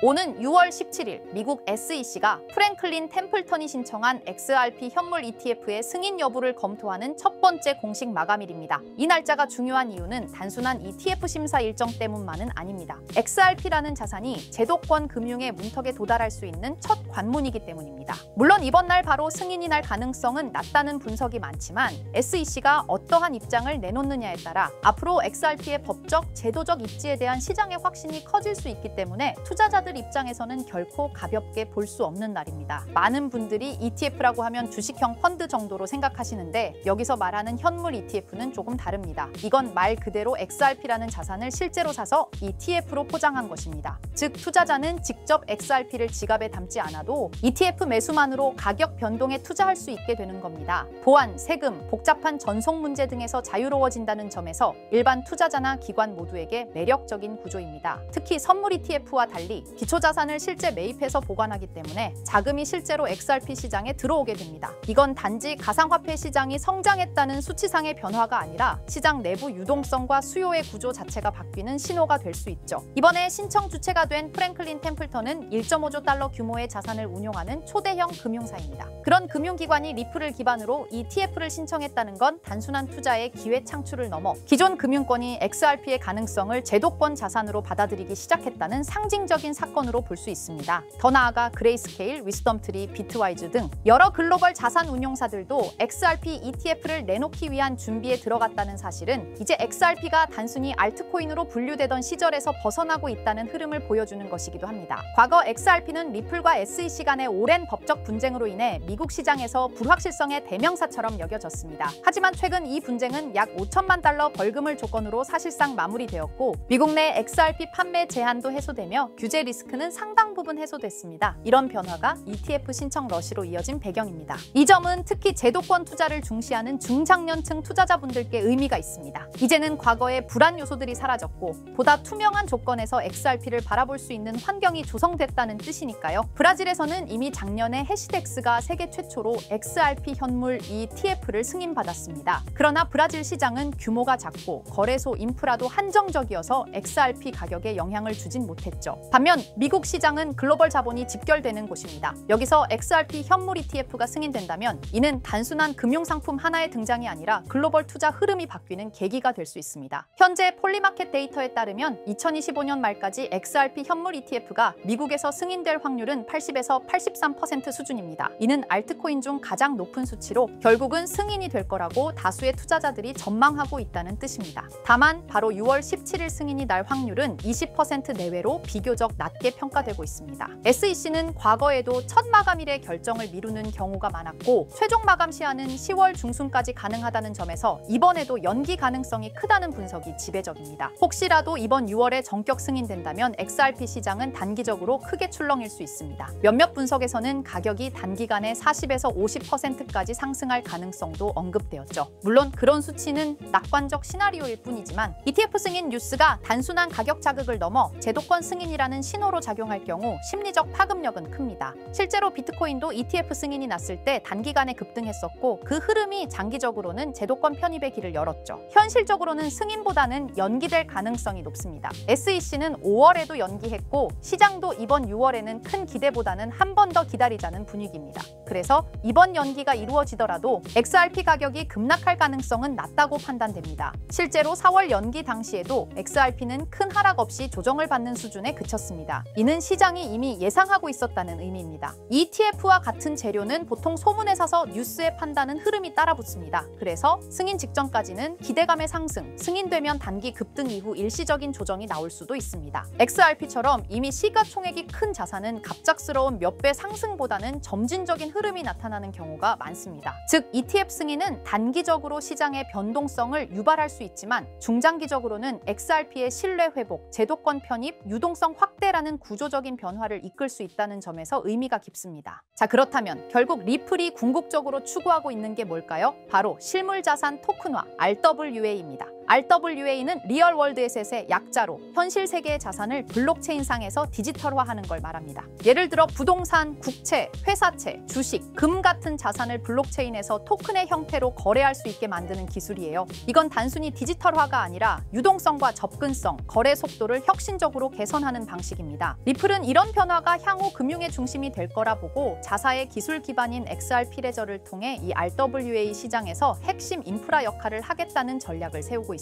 오는 6월 17일 미국 SEC가 프랭클린 템플턴이 신청한 XRP 현물 ETF의 승인 여부를 검토하는 첫 번째 공식 마감일입니다. 이 날짜가 중요한 이유는 단순한 ETF 심사 일정 때문만은 아닙니다. XRP라는 자산이 제도권 금융의 문턱에 도달할 수 있는 첫 관문이기 때문입니다. 물론 이번 날 바로 승인이 날 가능성은 낮다는 분석이 많지만 SEC가 어떠한 입장을 내놓느냐에 따라 앞으로 XRP의 법적, 제도적 입지에 대한 시장의 확신이 커질 수 있기 때문에 투자자들 입장에서는 결코 가볍게 볼 수 없는 날입니다. 많은 분들이 ETF라고 하면 주식형 펀드 정도로 생각하시는데 여기서 말하는 현물 ETF는 조금 다릅니다. 이건 말 그대로 XRP라는 자산을 실제로 사서 ETF로 포장한 것입니다. 즉 투자자는 직접 XRP를 지갑에 담지 않아도 ETF 매수만으로 가격 변동에 투자할 수 있게 되는 겁니다. 보안, 세금, 복잡한 전송 문제 등에서 자유로워진다는 점에서 일반 투자자나 기관 모두에게 매력적인 구조입니다. 특히 선물 ETF와 달리 기초자산을 실제 매입해서 보관하기 때문에 자금이 실제로 XRP 시장에 들어오게 됩니다. 이건 단지 가상화폐 시장이 성장했다는 수치상의 변화가 아니라 시장 내부 유동성과 수요의 구조 자체가 바뀌는 신호가 될 수 있죠. 이번에 신청 주체가 된 프랭클린 템플턴은 1.5조 달러 규모의 자산을 운용하는 초대형 금융사입니다. 그런 금융기관이 리플을 기반으로 ETF를 신청했다는 건 단순한 투자의 기회 창출을 넘어 기존 금융권이 XRP의 가능성을 제도권 자산으로 받아들이기 시작했다는 상징적인 사건으로 볼 수 있습니다. 더 나아가 그레이스케일, 위스덤트리, 비트와이즈 등 여러 글로벌 자산 운용사들도 XRP ETF를 내놓기 위한 준비에 들어갔다는 사실은 이제 XRP가 단순히 알트코인으로 분류되던 시절에서 벗어나고 있다는 흐름을 보여주는 것이기도 합니다. 과거 XRP는 리플과 SEC 간의 오랜 법적 분쟁으로 인해 미국 시장에서 불확실성의 대명사처럼 여겨졌습니다. 하지만 최근 이 분쟁은 약 5천만 달러 벌금을 조건으로 사실상 마무리되었고 미국 내 XRP 판매 제한도 해소되며 규제 리스크는 상당 부분 해소됐습니다. 이런 변화가 ETF 신청 러시로 이어진 배경입니다. 이 점은 특히 제도권 투자를 중시하는 중장년층 투자자분들께 의미가 있습니다. 이제는 과거의 불안 요소들이 사라졌고 보다 투명한 조건에서 XRP를 바라볼 수 있는 환경이 조성됐다는 뜻이니까요. 브라질에서는 이미 작년에 해시덱스가 세계 최초로 XRP 현물 ETF를 승인받았습니다. 그러나 브라질 시장은 규모가 작고 거래소 인프라도 한정적이어서 XRP 가격에 영향을 주진 못했죠. 반면 미국 시장은 글로벌 자본이 집결되는 곳입니다. 여기서 XRP 현물 ETF가 승인된다면 이는 단순한 금융상품 하나의 등장이 아니라 글로벌 투자 흐름이 바뀌는 계기가 될 수 있습니다. 현재 폴리마켓 데이터에 따르면 2025년 말까지 XRP 현물 ETF가 미국에서 승인될 확률은 80에서 83% 수준입니다. 이는 알트코인 중 가장 높은 수치로 결국은 승인이 될 거라고 다수의 투자자들이 전망하고 있다는 뜻입니다. 다만 바로 6월 17일 승인이 날 확률은 20% 내외로 비교적 낮게 평가되고 있습니다. SEC는 과거에도 첫 마감일에 결정을 미루는 경우가 많았고 최종 마감 시한은 10월 중순까지 가능하다는 점에서 이번에도 연기 가능성이 크다는 분석이 지배적입니다. 혹시라도 이번 6월에 전격 승인된다면 XRP 시장은 단기적으로 크게 출렁일 수 있습니다. 몇몇 분석에서는 가격이 단기간에 40에서 50%까지 상승할 가능성도 언급되었죠. 물론 그런 수치는 낙관적 시나리오일 뿐이지만 ETF 승인 뉴스가 단순한 가격 자극을 넘어 제도권 승인이라는 신호로 작용할 경우 심리적 파급력은 큽니다. 실제로 비트코인도 ETF 승인이 났을 때 단기간에 급등했었고 그 흐름이 장기적으로는 제도권 편입의 길을 열었죠. 현실적으로는 승인보다는 연기될 가능성이 높습니다. SEC는 5월에도 연기했고 시장도 이번 6월에는 큰 기대보다는 한 번 더 기다리자는 분위기입니다. 그래서 이번 연기가 이루어지더라도 XRP 가격이 급락할 가능성은 낮다고 판단됩니다. 실제로 4월 연기 당시에도 XRP는 큰 하락 없이 조정을 받는 수준에 그쳤습니다. 이는 시장이 이미 예상하고 있었다는 의미입니다. ETF와 같은 재료는 보통 소문에 사서 뉴스에 판다는 흐름이 따라붙습니다. 그래서 승인 직전까지는 기대감의 상승, 승인되면 단기 급등 이후 일시적인 조정이 나올 수도 있습니다. XRP처럼 이미 시가총액이 큰 자산은 갑작스러운 몇 배 상승보다는 점진적인 흐름이 나타나는 경우가 많습니다. 즉 ETF 승인은 단기적으로 시장의 변동성을 유발할 수 있지만 중장기적으로는 XRP의 신뢰 회복, 제도권 편입, 유동성 확대라는 구조적인 변화를 이끌 수 있다는 점에서 의미가 깊습니다. 자, 그렇다면 결국 리플이 궁극적으로 추구하고 있는 게 뭘까요? 바로 실물자산 토큰화, RWA입니다. RWA는 리얼 월드 에셋의 약자로 현실 세계의 자산을 블록체인상에서 디지털화하는 걸 말합니다. 예를 들어 부동산, 국채, 회사채, 주식, 금 같은 자산을 블록체인에서 토큰의 형태로 거래할 수 있게 만드는 기술이에요. 이건 단순히 디지털화가 아니라 유동성과 접근성, 거래 속도를 혁신적으로 개선하는 방식입니다. 리플은 이런 변화가 향후 금융의 중심이 될 거라 보고 자사의 기술 기반인 XRP 레저를 통해 이 RWA 시장에서 핵심 인프라 역할을 하겠다는 전략을 세우고 있습니다.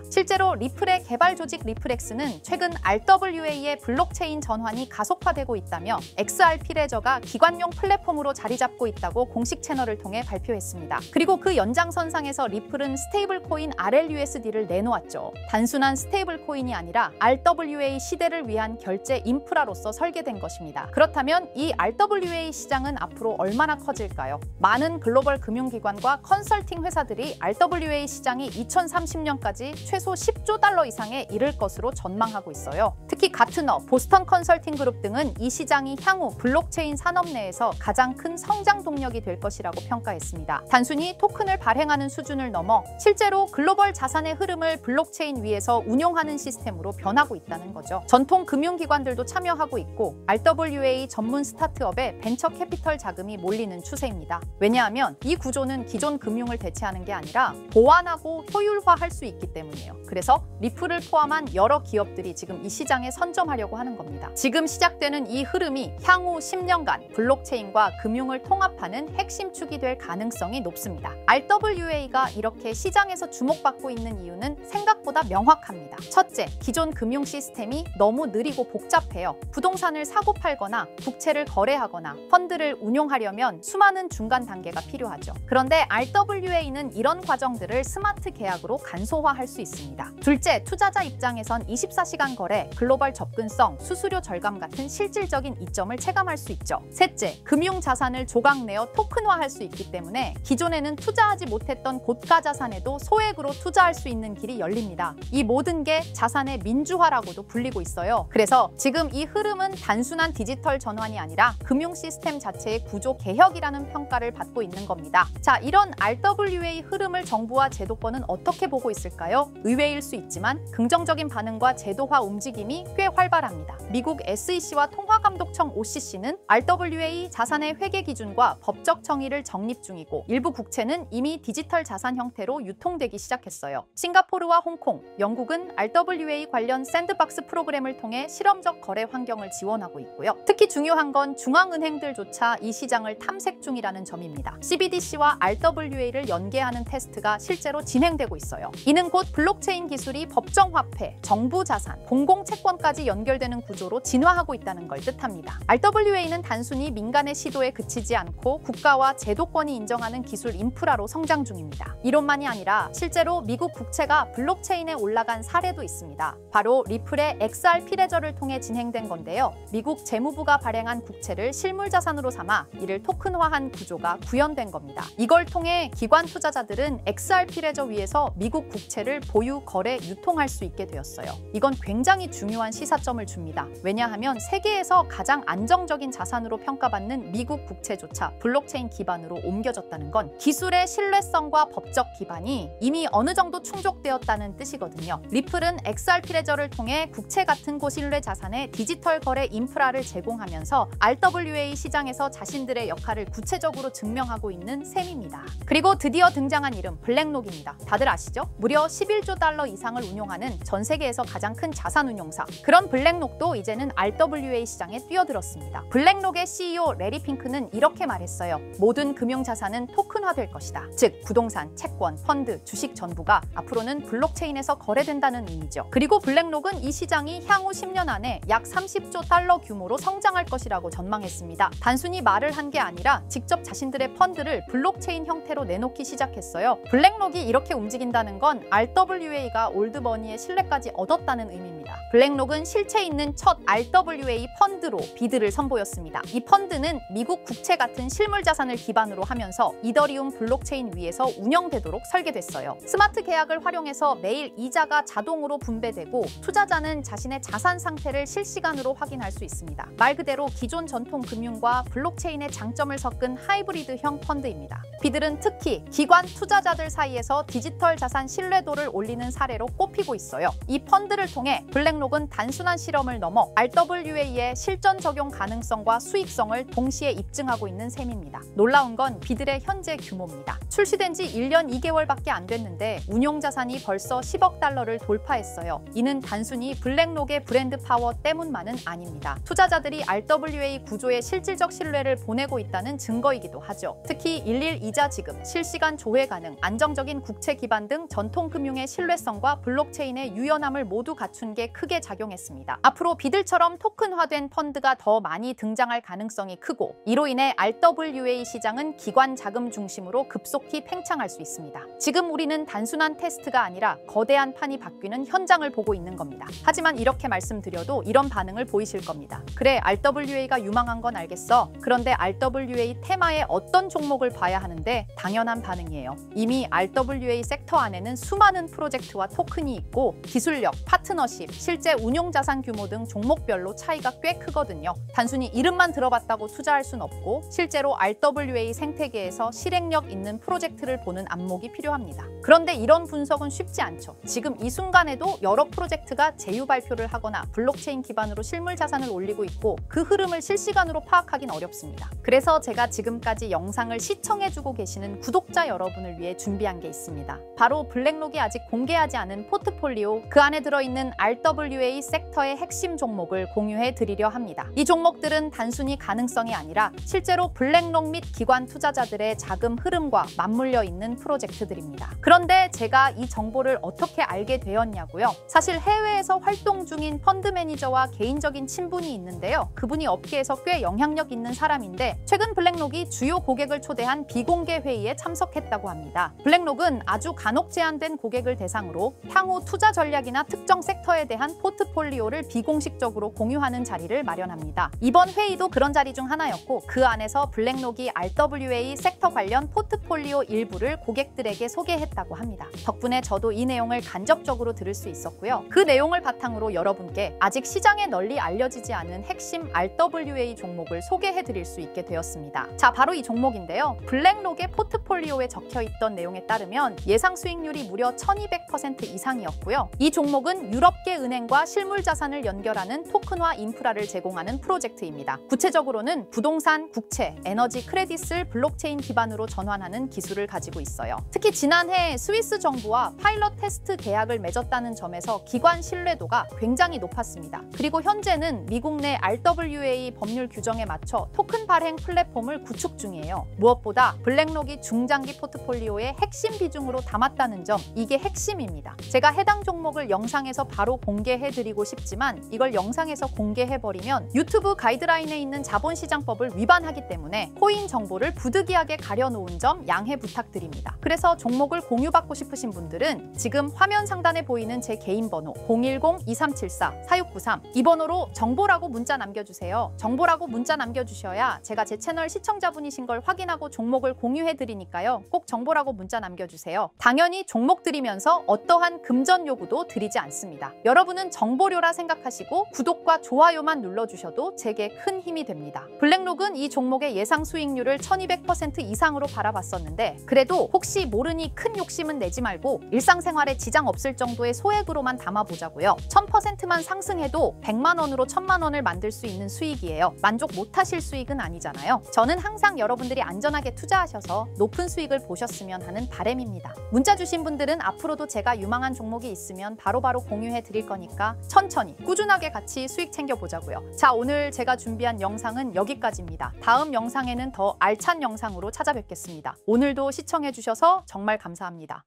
실제로 리플의 개발 조직 리플엑스는 최근 RWA의 블록체인 전환이 가속화되고 있다며 XRP 레저가 기관용 플랫폼으로 자리 잡고 있다고 공식 채널을 통해 발표했습니다. 그리고 그 연장선상에서 리플은 스테이블 코인 RLUSD를 내놓았죠. 단순한 스테이블 코인이 아니라 RWA 시대를 위한 결제 인프라로서 설계된 것입니다. 그렇다면 이 RWA 시장은 앞으로 얼마나 커질까요? 많은 글로벌 금융기관과 컨설팅 회사들이 RWA 시장이 2030년까지 최소 10조 달러 이상에 이를 것으로 전망하고 있어요. 특히 가트너, 보스턴 컨설팅 그룹 등은 이 시장이 향후 블록체인 산업 내에서 가장 큰 성장 동력이 될 것이라고 평가했습니다. 단순히 토큰을 발행하는 수준을 넘어 실제로 글로벌 자산의 흐름을 블록체인 위에서 운용하는 시스템으로 변하고 있다는 거죠. 전통 금융기관들도 참여하고 있고 RWA 전문 스타트업에 벤처 캐피털 자금이 몰리는 추세입니다. 왜냐하면 이 구조는 기존 금융을 대체하는 게 아니라 보완하고 효율화할 수 있기 때문이에요. 그래서 리플을 포함한 여러 기업들이 지금 이 시장에 선점하려고 하는 겁니다. 지금 시작되는 이 흐름이 향후 10년간 블록체인과 금융을 통합하는 핵심 축이 될 가능성이 높습니다. RWA가 이렇게 시장에서 주목받고 있는 이유는 생각보다 명확합니다. 첫째, 기존 금융 시스템이 너무 느리고 복잡해요. 부동산을 사고 팔거나 국채를 거래하거나 펀드를 운용하려면 수많은 중간 단계가 필요하죠. 그런데 RWA는 이런 과정들을 스마트 계약으로 간소화할 수 있습니다. 둘째, 투자자 입장에선 24시간 거래, 글로벌 접근성, 수수료 절감 같은 실질적인 이점을 체감할 수 있죠. 셋째, 금융 자산을 조각내어 토큰화할 수 있기 때문에 기존에는 투자하지 못했던 고가 자산에도 소액으로 투자할 수 있는 길이 열립니다. 이 모든 게 자산의 민주화라고도 불리고 있어요. 그래서 지금 이 흐름은 단순한 디지털 전환이 아니라 금융 시스템 자체의 구조 개혁이라는 평가를 받고 있는 겁니다. 자, 이런 RWA 흐름을 정부와 제도권은 어떻게 보고 있을까요? 의외일 수 있지만 긍정적인 반응과 제도화 움직임이 꽤 활발합니다. 미국 SEC와 통화감독청 OCC는 RWA 자산의 회계 기준과 법적 정의를 정립 중이고 일부 국채는 이미 디지털 자산 형태로 유통되기 시작했어요. 싱가포르와 홍콩, 영국은 RWA 관련 샌드박스 프로그램을 통해 실험적 거래 환경을 지원하고 있고요. 특히 중요한 건 중앙은행들조차 이 시장을 탐색 중이라는 점입니다. CBDC와 RWA를 연계하는 테스트가 실제로 진행되고 있어요. 이는 곧 블록체인 기술이 법정화폐, 정부 자산, 공공채권까지 연결되는 구조로 진화하고 있다는 걸 뜻합니다. RWA는 단순히 민간의 시도에 그치지 않고 국가와 제도권이 인정하는 기술 인프라로 성장 중입니다. 이론만이 아니라 실제로 미국 국채가 블록체인에 올라간 사례도 있습니다. 바로 리플의 XRP 레저를 통해 진행된 건데요. 미국 재무부가 발행한 국채를 실물 자산으로 삼아 이를 토큰화한 구조가 구현된 겁니다. 이걸 통해 기관 투자자들은 XRP 레저 위에서 미국 국채를 보유, 거래, 유통할 수 있게 되었어요. 이건 굉장히 중요한 시사점을 줍니다. 왜냐하면 세계에서 가장 안정적인 자산으로 평가받는 미국 국채조차 블록체인 기반으로 옮겨졌다는 건 기술의 신뢰성과 법적 기반이 이미 어느 정도 충족되었다는 뜻이거든요. 리플은 XRP 레저를 통해 국채 같은 고신뢰 자산의 디지털 거래 인프라를 제공하면서 RWA 시장에서 자신들의 역할을 구체적으로 증명하고 있는 셈입니다. 그리고 드디어 등장한 이름 블랙록입니다. 다들 아시죠? 무려 11조 달러 이상을 운용하는 전 세계에서 가장 큰 자산 운용사. 그런 블랙록도 이제는 RWA 시장에 뛰어들었습니다. 블랙록의 CEO 레리 핑크는 이렇게 말했어요. 모든 금융 자산은 토큰화될 것이다. 즉 부동산, 채권, 펀드, 주식 전부가 앞으로는 블록체인에서 거래된다는 의미죠. 그리고 블랙록은 이 시장이 향후 10년 안에 약 30조 달러 규모로 성장할 것이라고 전망했습니다. 단순히 말을 한 게 아니라 직접 자신들의 펀드를 블록체인 형태로 내놓기 시작했어요. 블랙록이 이렇게 움직인다는 건 RWA가 올드머니의 신뢰까지 얻었다는 의미입니다. 있습니다. 블랙록은 실체 있는 첫 RWA 펀드로 비드를 선보였습니다. 이 펀드는 미국 국채 같은 실물 자산을 기반으로 하면서 이더리움 블록체인 위에서 운영되도록 설계됐어요. 스마트 계약을 활용해서 매일 이자가 자동으로 분배되고 투자자는 자신의 자산 상태를 실시간으로 확인할 수 있습니다. 말 그대로 기존 전통 금융과 블록체인의 장점을 섞은 하이브리드형 펀드입니다. 비들은 특히 기관 투자자들 사이에서 디지털 자산 신뢰도를 올리는 사례로 꼽히고 있어요. 이 펀드를 통해 블랙록은 단순한 실험을 넘어 RWA의 실전 적용 가능성과 수익성을 동시에 입증하고 있는 셈입니다. 놀라운 건 비들의 현재 규모입니다. 출시된 지 1년 2개월밖에 안 됐는데 운용 자산이 벌써 10억 달러를 돌파했어요. 이는 단순히 블랙록의 브랜드 파워 때문만은 아닙니다. 투자자들이 RWA 구조에 실질적 신뢰를 보내고 있다는 증거이기도 하죠. 특히 일일 이자 지급, 실시간 조회 가능, 안정적인 국채 기반 등 전통 금융의 신뢰성과 블록체인의 유연함을 모두 갖춘 게 크게 작용했습니다. 앞으로 비들처럼 토큰화된 펀드가 더 많이 등장할 가능성이 크고 이로 인해 RWA 시장은 기관 자금 중심으로 급속히 팽창할 수 있습니다. 지금 우리는 단순한 테스트가 아니라 거대한 판이 바뀌는 현장을 보고 있는 겁니다. 하지만 이렇게 말씀드려도 이런 반응을 보이실 겁니다. 그래, RWA가 유망한 건 알겠어. 그런데 RWA 테마의 어떤 종목을 봐야 하는데 당연한 반응이에요. 이미 RWA 섹터 안에는 수많은 프로젝트와 토큰이 있고 기술력, 파트너십, 실제 운용 자산 규모 등 종목별로 차이가 꽤 크거든요. 단순히 이름만 들어봤다고 투자할 순 없고 실제로 RWA 생태계에서 실행력 있는 프로젝트를 보는 안목이 필요합니다. 그런데 이런 분석은 쉽지 않죠. 지금 이 순간에도 여러 프로젝트가 제휴 발표를 하거나 블록체인 기반으로 실물 자산을 올리고 있고 그 흐름을 실시간으로 파악하긴 어렵습니다. 그래서 제가 지금까지 영상을 시청해주고 계시는 구독자 여러분을 위해 준비한 게 있습니다. 바로 블랙록이 아직 공개하지 않은 포트폴리오, 그 안에 들어있는 RWA 섹터의 핵심 종목을 공유해 드리려 합니다. 이 종목들은 단순히 가능성이 아니라 실제로 블랙록 및 기관 투자자들의 자금 흐름과 맞물려 있는 프로젝트들입니다. 그런데 제가 이 정보를 어떻게 알게 되었냐고요? 사실 해외에서 활동 중인 펀드 매니저와 개인적인 친분이 있는데요. 그분이 업계에서 꽤 영향력 있는 사람인데 최근 블랙록이 주요 고객을 초대한 비공개 회의에 참석했다고 합니다. 블랙록은 아주 간혹 제한된 고객을 대상으로 향후 투자 전략이나 특정 섹터에 대한 포트폴리오를 비공식적으로 공유하는 자리를 마련합니다. 이번 회의도 그런 자리 중 하나였고 그 안에서 블랙록이 RWA 섹터 관련 포트폴리오 일부를 고객들에게 소개했다고 합니다. 덕분에 저도 이 내용을 간접적으로 들을 수 있었고요. 그 내용을 바탕으로 여러분께 아직 시장에 널리 알려지지 않은 핵심 RWA 종목을 소개해드릴 수 있게 되었습니다. 자, 바로 이 종목인데요. 블랙록의 포트폴리오에 적혀있던 내용에 따르면 예상 수익률이 무려 1200% 이상이었고요. 이 종목은 유럽계 은행과 실물 자산을 연결하는 토큰화 인프라를 제공하는 프로젝트입니다. 구체적으로는 부동산, 국채, 에너지 크레딧을 블록체인 기반으로 전환하는 기술을 가지고 있어요. 특히 지난해 스위스 정부와 파일럿 테스트 계약을 맺었다는 점에서 기관 신뢰도가 굉장히 높았습니다. 그리고 현재는 미국 내 RWA 법률 규정에 맞춰 토큰 발행 플랫폼을 구축 중이에요. 무엇보다 블랙록이 중장기 포트폴리오의 핵심 비중으로 담았다는 점, 이게 핵심입니다. 제가 해당 종목을 영상에서 바로 공개해드리고 싶지만 이걸 영상에서 공개해버리면 유튜브 가이드라인에 있는 자본시장법을 위반하기 때문에 코인 정보를 부득이하게 가려놓은 점 양해 부탁드립니다. 그래서 종목을 공유받고 싶으신 분들은 지금 화면 상단에 보이는 제 개인 번호 010-2374-4693 이 번호로 정보라고 문자 남겨주세요. 정보라고 문자 남겨주셔야 제가 제 채널 시청자분이신 걸 확인하고 종목을 공유해드리니까요. 꼭 정보라고 문자 남겨주세요. 당연히 종목 드리면서 어떠한 금전 요구도 드리지 않습니다. 여러분은 정보료라 생각하시고 구독과 좋아요만 눌러주셔도 제게 큰 힘이 됩니다. 블랙록은 이 종목의 예상 수익률을 1200% 이상으로 바라봤었는데 그래도 혹시 모르니 큰 욕심은 내지 말고 일상생활에 지장 없을 정도의 소액으로만 담아보자고요. 1000%만 상승해도 100만 원으로 1000만 원을 만들 수 있는 수익이에요. 만족 못하실 수익은 아니잖아요. 저는 항상 여러분들이 안전하게 투자하셔서 높은 수익을 보셨으면 하는 바람입니다. 문자 주신 분들은 앞으로도 제가 유망한 종목이 있으면 바로바로 공유해 드릴 거니까 천천히 꾸준하게 같이 수익 챙겨보자고요. 자, 오늘 제가 준비한 영상은 여기까지입니다. 다음 영상에는 더 알찬 영상으로 찾아뵙겠습니다. 오늘도 시청해 주셔서 정말 감사합니다.